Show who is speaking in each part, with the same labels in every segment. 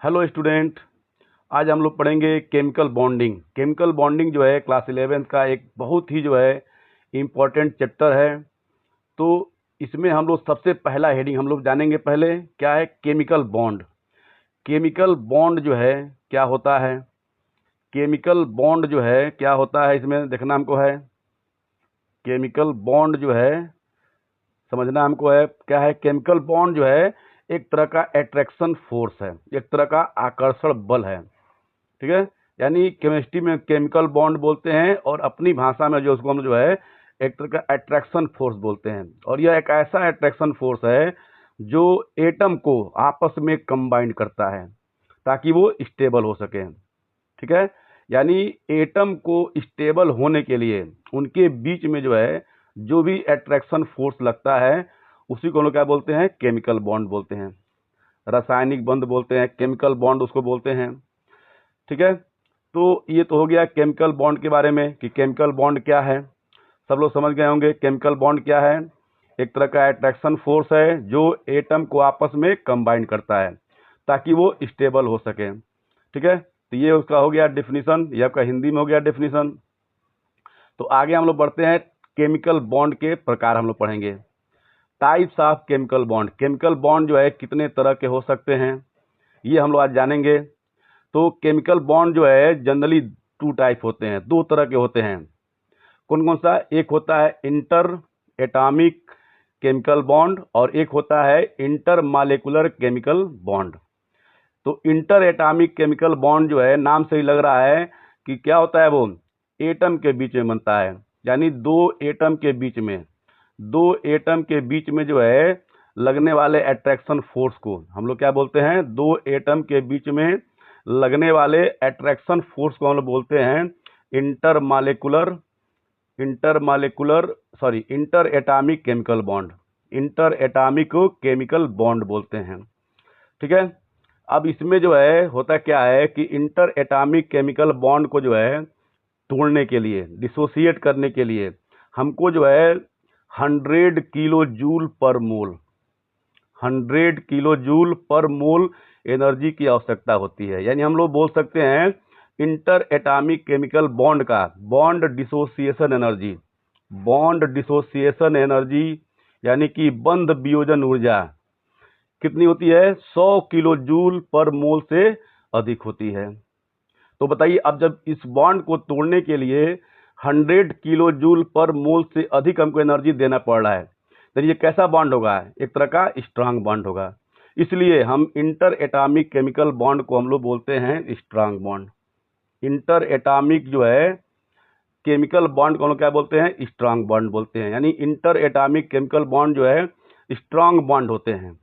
Speaker 1: Hello student. आज हम लोग पढ़ेंगे केमिकल बॉन्डिंग। केमिकल बॉन्डिंग जो है क्लास 11th का एक बहुत ही जो है इम्पोर्टेंट चैप्टर है। तो इसमें हम लोग सबसे पहला हेडिंग हम लोग जानेंगे। पहले क्या है केमिकल बॉन्ड। केमिकल बॉन्ड जो है क्या होता है, केमिकल बॉन्ड जो है क्या होता है, इसमें देखना हमको है। केमिकल बॉन्ड जो है समझना हमको है क्या है। केमिकल बॉन्ड जो है एक तरह का अट्रैक्शन फोर्स है, एक तरह का आकर्षण बल है। ठीक है, यानी केमिस्ट्री में केमिकल बॉन्ड बोलते हैं और अपनी भाषा में जो उसको हम जो है एक तरह का अट्रैक्शन फोर्स बोलते हैं। और यह एक ऐसा अट्रैक्शन फोर्स है जो एटम को आपस में कंबाइंड करता है ताकि वो स्टेबल हो सके। ठीक है, यानी एटम को स्टेबल होने के लिए उनके बीच में जो है जो भी अट्रैक्शन फोर्स लगता है उसी को हम लोग क्या बोलते हैं, केमिकल बॉन्ड बोलते हैं। रासायनिक बंध बोलते हैं, केमिकल बॉन्ड उसको बोलते हैं। ठीक है, तो ये तो हो गया केमिकल बॉन्ड के बारे में कि केमिकल बॉन्ड क्या है। सब लोग समझ गए होंगे केमिकल बॉन्ड क्या है। एक तरह का अट्रैक्शन फोर्स है जो एटम को आपस में कंबाइन करता है ताकि वो स्टेबल हो सके। ठीक है, तो ये उसका हो गया डेफिनेशन, ये आपका हिंदी में हो गया डेफिनेशन। तो आगे हम लोग बढ़ते हैं, केमिकल बॉन्ड के प्रकार हम लोग पढ़ेंगे। Types of chemical bond. Chemical bond जो है कितने तरह के हो सकते हैं ये हम लोग आज जानेंगे। तो केमिकल बॉन्ड जो है जनरली टू टाइप होते हैं, दो तरह के होते हैं। कौन कौन सा? एक होता है इंटर एटॉमिक केमिकल बॉन्ड और एक होता है इंटर मॉलिक्यूलर केमिकल बॉन्ड। तो इंटर एटॉमिक केमिकल बॉन्ड जो है नाम से ही लग रहा है कि क्या होता है, वो एटम के बीच में बनता है। यानी दो एटम के बीच में जो है लगने वाले अट्रैक्शन फोर्स को हम लोग क्या बोलते हैं, दो एटम के बीच में लगने वाले अट्रैक्शन फोर्स को हम लोग बोलते हैं inter atomic chemical bond. Inter atomic chemical bond बोलते हैं। ठीक है, अब इसमें जो है होता क्या है कि इंटर एटॉमिक केमिकल बॉन्ड को जो है तोड़ने के लिए, डिसोसिएट करने के लिए हमको जो है 100 किलो जूल पर मोल 100 किलो जूल पर मोल एनर्जी की आवश्यकता होती है। यानी हम लोग बोल सकते हैं इंटर एटॉमिक केमिकल बॉन्ड का बॉन्ड डिसोसिएशन एनर्जी यानी कि बंध वियोजन ऊर्जा कितनी होती है, 100 किलो जूल पर मोल से अधिक होती है। तो बताइए, अब जब इस बॉन्ड को तोड़ने के लिए 100 किलो जूल पर मोल से अधिक हमको एनर्जी देना पड़ रहा है, तो ये कैसा बॉन्ड होगा, एक तरह का स्ट्रांग बॉन्ड होगा। इसलिए हम इंटर एटॉमिक केमिकल बॉन्ड को हम लोग बोलते हैं स्ट्रांग बॉन्ड। इंटर एटॉमिक जो है केमिकल बॉन्ड को हम लोग क्या बोलते हैं, स्ट्रांग बॉन्ड बोलते हैं। यानी इंटर एटॉमिक केमिकल बॉन्ड जो है स्ट्रांग बॉन्ड होते हैं।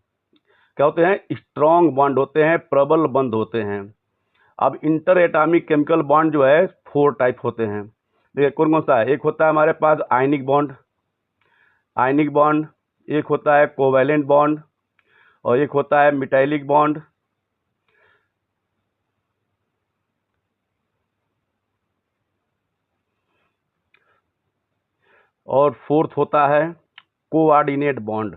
Speaker 1: क्या होते हैं, स्ट्रांग बॉन्ड होते हैं, प्रबल बंध होते हैं। अब इंटर एटॉमिक केमिकल बॉन्ड जो है 4 टाइप होते हैं। देखिए कौन कौन सा है। एक होता है हमारे पास आयनिक बॉन्ड, एक होता है कोवैलेंट बॉन्ड और एक होता है मेटालिक बॉन्ड। और फोर्थ होता है कोऑर्डिनेट बॉन्ड।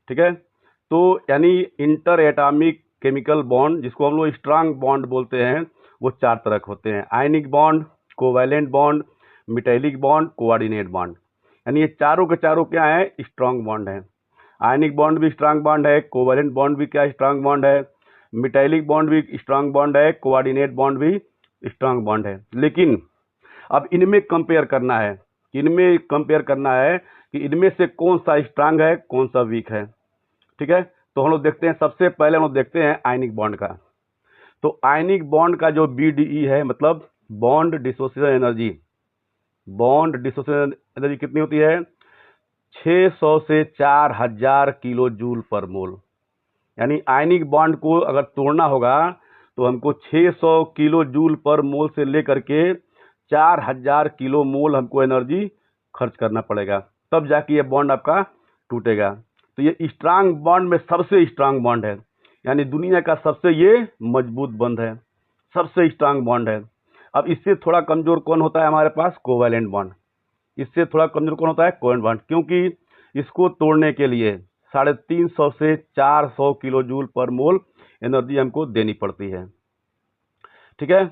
Speaker 1: ठीक है, तो यानी इंटर एटॉमिक केमिकल बॉन्ड जिसको हम लोग स्ट्रांग बॉन्ड बोलते हैं वो 4 तरह के होते हैं। आयनिक bond, covalent bond, metallic bond, coordinate bond. यानी ये चारों के चारों क्या है, स्ट्रांग बॉन्ड है। आयनिक बॉन्ड भी स्ट्रांग बॉन्ड है, कोवैलेंट बॉन्ड भी क्या स्ट्रांग बॉन्ड है, मेटालिक बॉन्ड भी स्ट्रांग बॉन्ड है, कोऑर्डिनेट बॉन्ड भी स्ट्रांग बॉन्ड है। लेकिन अब इनमें कंपेयर करना है कि इनमें से कौन सा स्ट्रांग है कौन सा वीक है। ठीक है, तो हम लोग देखते हैं, सबसे पहले हम लोग देखते हैं आयनिक बॉन्ड का। तो आयनिक बॉन्ड का जो BDE है मतलब बॉन्ड डिसोसिएशन एनर्जी कितनी होती है, 600 से 4000 किलो जूल पर मोल। यानी आयनिक बॉन्ड को अगर तोड़ना होगा तो हमको 600 किलो जूल पर मोल से लेकर के 4000 किलो मोल हमको एनर्जी खर्च करना पड़ेगा, तब जाके ये बॉन्ड आपका टूटेगा। तो ये स्ट्रांग बॉन्ड में सबसे स्ट्रांग बॉन्ड है, यानी दुनिया का सबसे ये मजबूत बंध है, सबसे स्ट्रांग बॉन्ड है। अब इससे थोड़ा कमजोर कौन होता है हमारे पास, कोवैलेंट बॉन्ड। इससे थोड़ा कमजोर कौन होता है, कोवैलेंट बॉन्ड, क्योंकि इसको तोड़ने के लिए 350 से 400 किलो जूल पर मोल एनर्जी हमको देनी पड़ती है। ठीक है,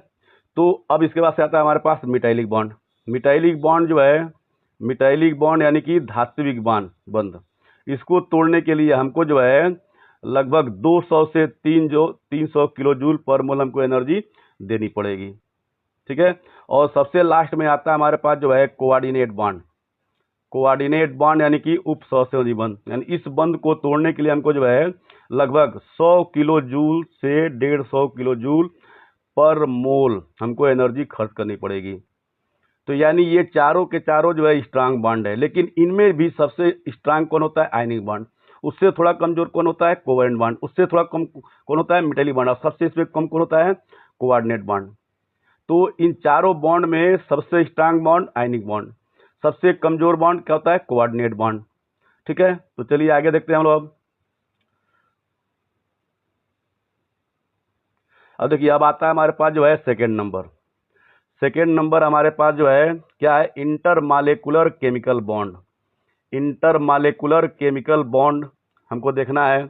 Speaker 1: तो अब इसके बाद से आता है हमारे पास मिटाइलिक बॉन्ड। मिटाइलिक बॉन्ड जो है, मिटाइलिक बॉन्ड यानी कि धात्विक बंध, इसको तोड़ने के लिए हमको जो है लगभग 200 से 300 किलो जूल पर मोल हमको एनर्जी देनी पड़ेगी। ठीक है, और सबसे लास्ट में आता है हमारे पास जो है कोऑर्डिनेट बॉन्ड। कोऑर्डिनेट बॉन्ड यानी कि उप सहसंयोजी बंध, यानी इस बंध को तोड़ने के लिए हमको जो है लगभग 100 किलो जूल से 150 किलो जूल पर मोल हमको एनर्जी खर्च करनी पड़ेगी। तो यानी ये चारों के चारों जो है स्ट्रांग बॉन्ड है, लेकिन इनमें भी सबसे स्ट्रांग कौन होता है? Ionic bond. उससे थोड़ा कमजोर कौन होता है? Covalent bond. उससे थोड़ा कम कौन होता है? Metallic bond. और सबसे इसमें कम कौन होता है? Coordinate bond. तो इन चारों बॉन्ड में सबसे स्ट्रांग बॉन्ड आयनिक बॉन्ड, सबसे कमजोर बॉन्ड क्या होता है? Coordinate bond. ठीक है, तो चलिए आगे देखते हैं हम लोग। अब देखिए, अब आता है हमारे पास जो है सेकेंड नंबर। सेकेंड नंबर हमारे पास जो है क्या है? Intermolecular chemical bond. Intermolecular chemical bond हमको देखना है।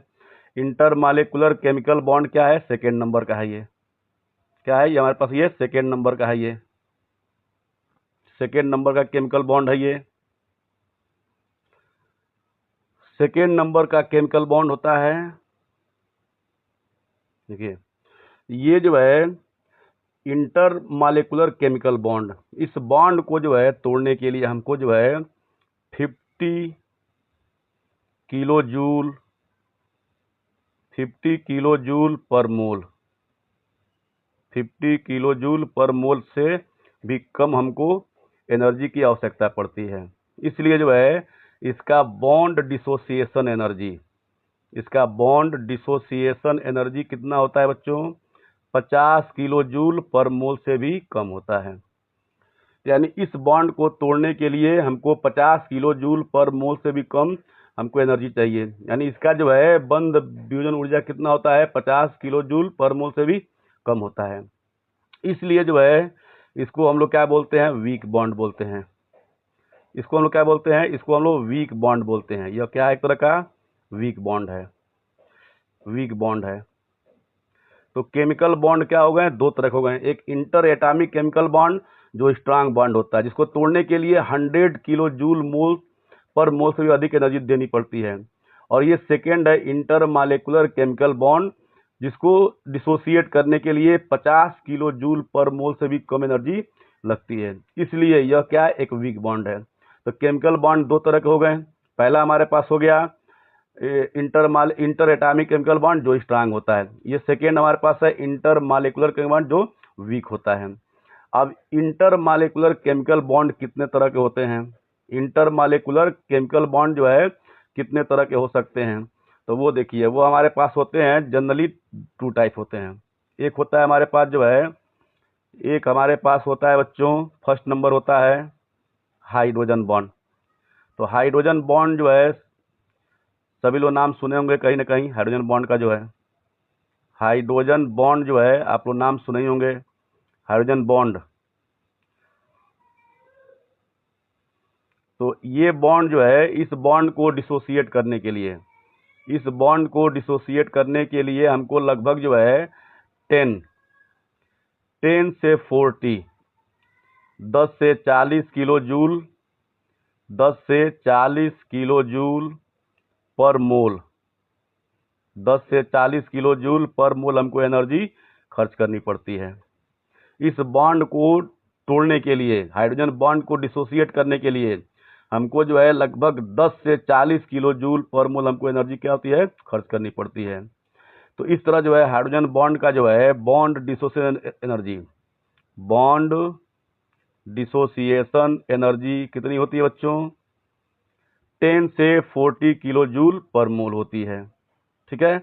Speaker 1: इंटरमालिक्यूलर केमिकल बॉन्ड क्या है? सेकेंड नंबर का है। ये क्या है? ये हमारे पास ये सेकेंड नंबर का है। ये सेकेंड नंबर का केमिकल बॉन्ड है। ये सेकेंड नंबर का केमिकल बॉन्ड होता है। देखिए, ये जो है इंटरमालिक्यूलर केमिकल बॉन्ड, इस बॉन्ड को जो है तोड़ने के लिए हमको जो है 50 किलो जूल 50 किलो जूल पर मोल 50 किलो जूल पर मोल से भी कम हमको एनर्जी की आवश्यकता पड़ती है। इसलिए जो है इसका बॉन्ड डिसोसिएशन एनर्जी, इसका बॉन्ड डिसोसिएशन एनर्जी कितना होता है बच्चों? 50 किलो जूल पर मोल से भी कम होता है। यानी इस बॉन्ड को तोड़ने के लिए हमको 50 किलो जूल पर मोल से भी कम हमको एनर्जी चाहिए। यानी इसका जो है बंध वियोजन ऊर्जा कितना होता है? 50 किलो जूल पर मोल से भी कम होता है। इसलिए जो है इसको हम लोग क्या बोलते हैं? वीक बॉन्ड बोलते हैं। इसको हम लोग क्या बोलते हैं? इसको हम लोग वीक बॉन्ड बोलते हैं। यह क्या है? एक तरह का वीक बॉन्ड है। वीक बॉन्ड है। तो केमिकल बॉन्ड क्या हो गए? दो तरह के हो गए। एक इंटर एटॉमिक केमिकल बॉन्ड जो स्ट्रांग बॉन्ड होता है, जिसको तोड़ने के लिए 100 किलो जूल मोल पर मोल से भी अधिक एनर्जी देनी पड़ती है। और ये सेकेंड है इंटर मालिक्यूलर केमिकल बॉन्ड, जिसको डिसोसिएट करने के लिए 50 किलो जूल पर मोल से भी कम एनर्जी लगती है। इसलिए यह क्या है? एक वीक बॉन्ड है। तो केमिकल बॉन्ड दो तरह के हो गए। पहला हमारे पास हो गया इंटर एटॉमिक केमिकल बॉन्ड जो स्ट्रांग होता है। ये सेकेंड हमारे पास है इंटर मालिक्यूलर केमिकल बॉन्ड जो वीक होता है। अब इंटर मालिक्यूलर केमिकल बॉन्ड कितने तरह के होते हैं? इंटर मालिक्यूलर केमिकल बॉन्ड जो है कितने तरह के हो सकते हैं? तो वो देखिए, वो हमारे पास होते हैं जनरली 2 टाइप होते हैं। एक होता है हमारे पास जो है, एक हमारे पास होता है बच्चों, फर्स्ट नंबर होता है हाइड्रोजन बॉन्ड। तो हाइड्रोजन बॉन्ड जो है सभी लोग नाम सुने होंगे कहीं ना कहीं। हाइड्रोजन बॉन्ड का जो है, हाइड्रोजन बॉन्ड जो है आप लोग नाम सुने ही होंगे। हाइड्रोजन बॉन्ड, तो ये बॉन्ड जो है, इस बॉन्ड को डिसोसिएट करने के लिए, इस बॉन्ड को डिसोसिएट करने के लिए हमको लगभग जो है 10 से 40 10 से 40 किलो जूल 10 से 40 किलो जूल पर मोल 10 से 40 किलो जूल पर मोल हमको एनर्जी खर्च करनी पड़ती है। इस बॉन्ड को तोड़ने के लिए, हाइड्रोजन बॉन्ड को डिसोसिएट करने के लिए हमको जो है लगभग 10 से 40 किलो जूल पर मोल हमको एनर्जी क्या होती है? खर्च करनी पड़ती है। तो इस तरह जो है हाइड्रोजन बॉन्ड का जो है bond dissociation energy, bond dissociation energy कितनी होती है बच्चों? 10 से 40 किलो जूल पर मोल होती है। ठीक है,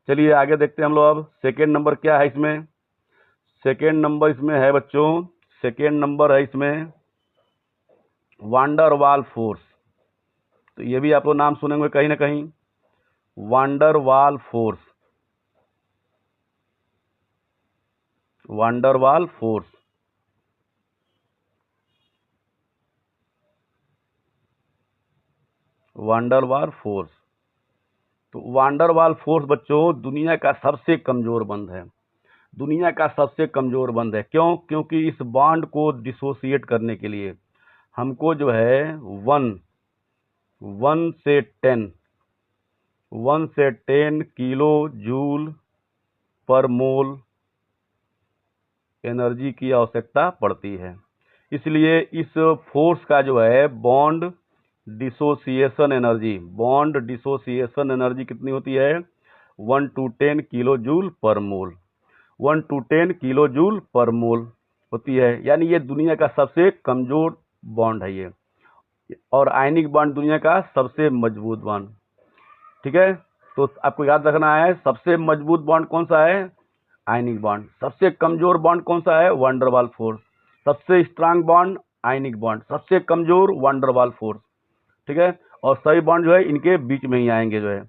Speaker 1: चलिए आगे देखते हैं हम लोग। अब सेकेंड नंबर क्या है इसमें? सेकेंड नंबर इसमें है बच्चों, सेकेंड नंबर है इसमें वांडर वाल फोर्स। तो ये भी आप लोग नाम सुनेंगे कहीं ना कहीं, वांडर वाल फोर्स। वांडर वाल फोर्स, वांडर वाल फोर्स। तो वांडरवाल फोर्स बच्चों दुनिया का सबसे कमजोर बंध है, दुनिया का सबसे कमजोर बंध है। क्यों? क्योंकि इस बॉन्ड को डिसोसिएट करने के लिए हमको जो है 1 से 10 किलो जूल पर मोल एनर्जी की आवश्यकता पड़ती है। इसलिए इस फोर्स का जो है बॉन्ड डिसोसिएशन एनर्जी कितनी होती है? 1 to 10 किलो जूल पर मोल, 1 to 10 किलो जूल पर मोल होती है। यानी ये दुनिया का सबसे कमजोर बॉन्ड है ये, और आयनिक बॉन्ड दुनिया का सबसे मजबूत बॉन्ड। ठीक है, तो आपको याद रखना है सबसे मजबूत बॉन्ड कौन सा है? Ionic bond. सबसे कमजोर बॉन्ड कौन सा है? Van der Waal force. सबसे स्ट्रांग बॉन्ड आयनिक बॉन्ड, सबसे कमजोर वांडरवाल फोर्स। ठीक है, और सभी बॉन्ड जो है इनके बीच में ही आएंगे जो है।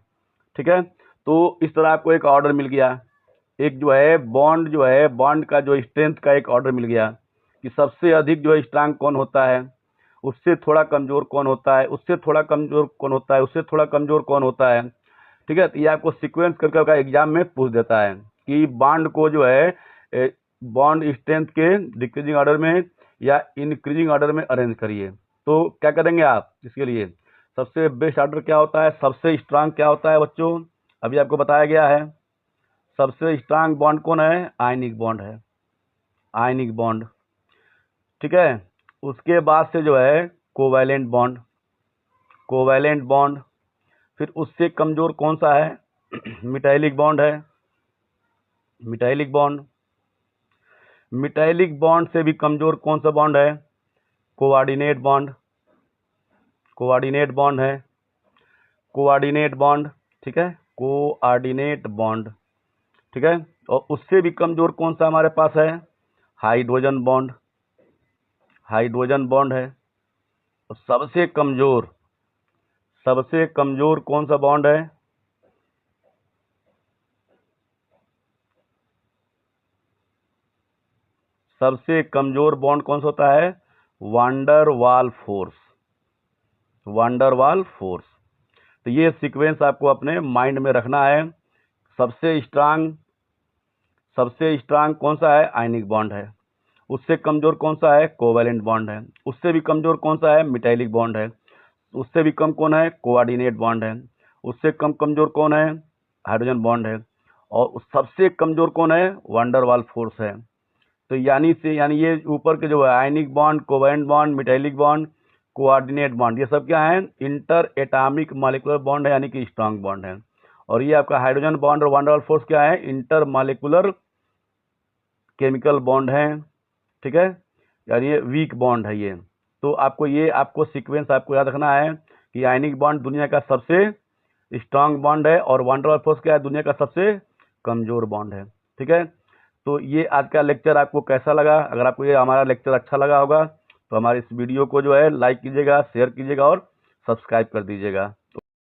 Speaker 1: ठीक है, तो इस तरह आपको एक ऑर्डर मिल गया, एक जो है बॉन्ड का जो स्ट्रेंथ का एक ऑर्डर मिल गया कि सबसे अधिक जो है स्ट्रांग कौन होता है, उससे थोड़ा कमजोर कौन होता है, उससे थोड़ा कमजोर कौन होता है, उससे थोड़ा कमजोर कौन होता है। ठीक है, तो ये आपको सीक्वेंस करके एग्जाम में पूछ देता है कि बॉन्ड को जो है बॉन्ड स्ट्रेंथ के डिक्रीजिंग ऑर्डर में या इंक्रीजिंग ऑर्डर में अरेंज करिए। तो क्या करेंगे आप इसके लिए? सबसे बेस्ट ऑर्डर क्या होता है, सबसे स्ट्रांग क्या होता है बच्चों? अभी आपको बताया गया है। सबसे स्ट्रांग बॉन्ड कौन है? आयनिक बॉन्ड है, आयनिक बॉन्ड। ठीक है, उसके बाद से जो है कोवैलेंट बॉन्ड, कोवैलेंट बॉन्ड। फिर उससे कमजोर कौन सा है? मिटाइलिक बॉन्ड है, मिटाइलिक बॉन्ड। मिटाइलिक बॉन्ड से भी कमजोर कौन सा बॉन्ड है? कोऑर्डिनेट बॉन्ड, कोऑर्डिनेट बॉन्ड है, कोऑर्डिनेट बॉन्ड। ठीक है, कोऑर्डिनेट बॉन्ड। ठीक है, और उससे भी कमजोर कौन सा हमारे पास है? हाइड्रोजन बॉन्ड, हाइड्रोजन बॉन्ड है। और सबसे कमजोर कौन सा बॉन्ड है? सबसे कमजोर बॉन्ड कौन सा होता है? Van der Waal force, van der Waal force. तो ये सीक्वेंस आपको अपने माइंड में रखना है। सबसे स्ट्रांग कौन सा है? आयनिक बॉन्ड है। उससे कमजोर कौन सा है? कोवैलेंट बॉन्ड है। उससे भी कमजोर कौन सा है? मिटाइलिक बॉन्ड है। उससे भी कम कौन है? कोऑर्डिनेट बॉन्ड है। उससे कम कमजोर कौन है? हाइड्रोजन बॉन्ड है। और सबसे कमजोर कौन है? वांडरवाल फोर्स है। तो यानी ये ऊपर के जो है ionic bond, covalent bond, metallic bond, coordinate bond, ये सब क्या है? इंटर एटॉमिक मॉलिक्यूलर बॉन्ड है, यानी कि स्ट्रांग बॉन्ड है। और ये आपका हाइड्रोजन बॉन्ड और वांडरवाल फोर्स क्या है? इंटर मॉलिक्यूलर केमिकल बॉन्ड है। ठीक है, यानी ये वीक बॉन्ड है ये। तो आपको सीक्वेंस आपको याद रखना है कि आयनिक बॉन्ड दुनिया का सबसे स्ट्रांग बॉन्ड है और वांडरवाल फोर्स क्या है? दुनिया का सबसे कमजोर बॉन्ड है। ठीक है, तो ये आज का लेक्चर आपको कैसा लगा? अगर आपको ये हमारा लेक्चर अच्छा लगा होगा तो हमारे इस वीडियो को जो है लाइक कीजिएगा, शेयर कीजिएगा और सब्सक्राइब कर दीजिएगा।